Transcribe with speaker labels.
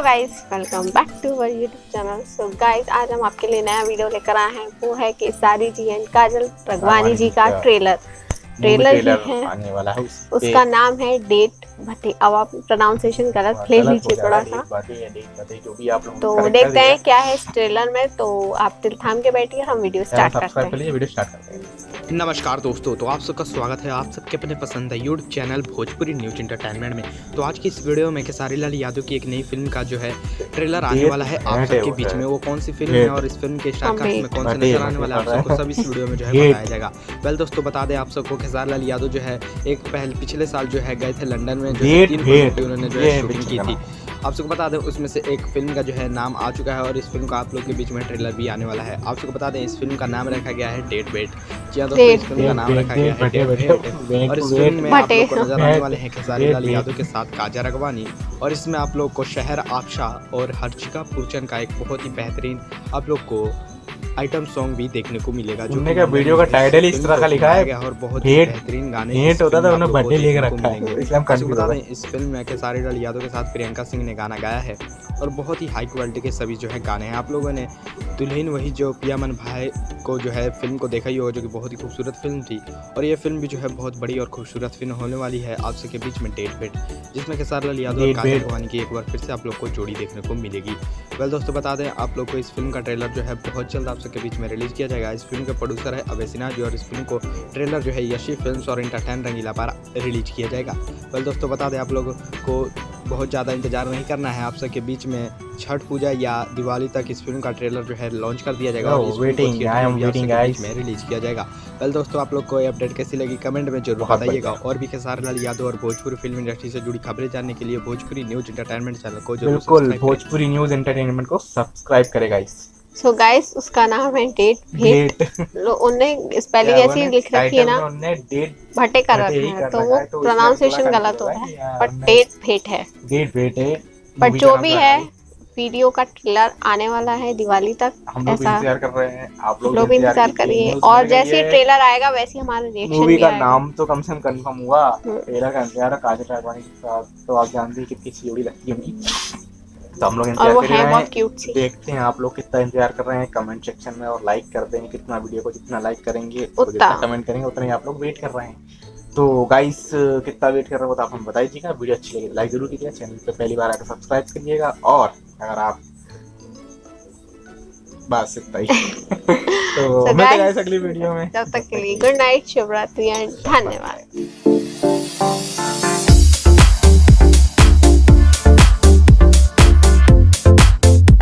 Speaker 1: Guys, welcome back to our YouTube channel. So guys, आज हम आपके लिए नया वीडियो लेकर आए हैं। वो है केसारी जी एंड काजल राघवानी जी का ट्रेलर ही है
Speaker 2: आने वाला है।
Speaker 1: उसका नाम है डेट भट्टी। अब आप प्रोनाउंसिएशन गलत ले लीजिए थोड़ा सा,
Speaker 2: जो भी आप लोग
Speaker 1: तो देखते हैं क्या है इस ट्रेलर में। तो आप दिल थाम के बैठिए, हम वीडियो स्टार्ट करते हैं।
Speaker 3: नमस्कार दोस्तों, तो आप सबका स्वागत है आप सबके अपने पसंद है YouTube channel Bhojpuri news entertainment में। तो आज की इस वीडियो में खेसारी लाल यादव की एक नई फिल्म का जो है ट्रेलर आने वाला है आप सबके बीच में। वो कौन सी फिल्म है और इस फिल्म के स्टार कास्ट में कौन से नजर आने वाला है, आप सबको सब इस वीडियो में जो है बताया जाएगा। वेल दोस्तों, बता दें आप सबको खेसारी लाल यादव जो है पिछले साल जो है गए थे लंदन में, जो 3 फिल्मों की उन्होंने जो है शूटिंग की थी। आप सबको बता दें उसमें से एक फिल्म का जो है नाम आ चुका है और इस फिल्म का आप लोग के बीच में ट्रेलर भी आने वाला है। आप सबको बता दें इस फिल्म का नाम रखा गया है डेट वेट। जी हाँ दोस्तों, इस फिल्म का नाम रखा गया है डेट वेट और इस फिल्म में आप लोग को नजर आने वाले हैं खेसारी लाल यादव के साथ काजल राघवानी। और इसमें आप लोग को शहर आबशा और हर्षिका पूर्चन का एक बहुत ही बेहतरीन आप लोग को आइटम सॉन्ग भी देखने को मिलेगा। जो
Speaker 2: का वीडियो का टाइटल इस तरह का लिखा है
Speaker 3: और बहुत ही बेहतरीन गाने
Speaker 2: होता था, उन्होंने बर्थडे लेके रखा है। इसलिए हम
Speaker 3: कंफ्यूज बता दें इस फिल्म में खेसारी लाल यादव के साथ प्रियंका सिंह ने गाना गाया है और बहुत ही हाई क्वालिटी के सभी जो है गाने हैं। आप लोगों ने दुल्हन वही जो पिया मन भाई को जो है फिल्म को देखा ही हो, जो कि बहुत ही खूबसूरत फिल्म थी। और ये फिल्म भी जो है बहुत बड़ी और खूबसूरत फिल्म होने वाली है आप सबके बीच में डेट वेट, जिसमें खेसारी लाल यादव और काजल राघवानी की एक बार फिर से आप लोग को जोड़ी देखने को मिलेगी। वेल दोस्तों, बता दें आप लोग को इस फिल्म का ट्रेलर जो है बहुत जल्द आप सबके बीच में रिलीज किया जाएगा। इस फिल्म के प्रोड्यूसर है अभय सिन्हा जी और इस फिल्म को ट्रेलर जो है यशी फिल्म्स और एंटरटेन रंगीला पर रिलीज किया जाएगा। वेल दोस्तों, बता दें आप लोगों को बहुत ज़्यादा इंतजार नहीं करना है। आप सबके बीच में छठ पूजा या दिवाली तक इस फिल्म का ट्रेलर जो है लॉन्च कर दिया जाएगा और इस फिल्म को बीच में रिलीज किया जाएगा। वेल दोस्तों, आप लोग को ये अपडेट कैसी लगी कमेंट में जरूर बताइएगा। और भी खेसारी लाल यादव और भोजपुरी फिल्म इंडस्ट्री से जुड़ी खबरें जानने के लिए भोजपुरी न्यूज एंटरटेनमेंट चैनल को
Speaker 2: बिल्कुल भोजपुरी न्यूज एंटरटेनमेंट को सब्सक्राइब करेगा।
Speaker 1: सो गाइस, उसका नाम है डेट भेट। उन्होंने स्पेलिंग ऐसी लिख रखी है ना, भट्टे कर रखा है, तो वो प्रोनाउंसिएशन गलत हो रहा है, बट डेट भेट है। बट जो भी है, वीडियो का ट्रेलर आने वाला है दिवाली तक।
Speaker 2: हम लोग इंतजार कर रहे हैं, आप लोग
Speaker 1: भी इंतजार करिए और जैसे ही ट्रेलर आएगा वैसे हमारा रिएक्शन
Speaker 2: मूवी का नाम तो कम से कम कंफर्म हुआ। ट्रेलर का इंतजार है काजल राघवानी के साथ, तो आप जानते हैं कितनी अच्छी जोड़ी लगती है। तो हम लोग इंतजार कर रहे हैं, देखते हैं आप लोग कितना इंतजार कर रहे हैं कमेंट सेक्शन में, और लाइक कर देंगे। कितना वीडियो को जितना लाइक करेंगे जितना कमेंट करेंगे उतना ही आप लोग वेट कर रहे हैं। तो गाइस, कितना वेट कर रहे हो तो आप हम बताइएगा। वीडियो अच्छी लगी लाइक जरूर कीजिएगा, चैनल पे पहली बार आकर सब्सक्राइब करिएगा। और अगर आप बस इतना ही तो मिलते हैं अगली वीडियो में।
Speaker 1: तब तक के लिए गुड नाइट, शुभ रात्रि एंड धन्यवाद।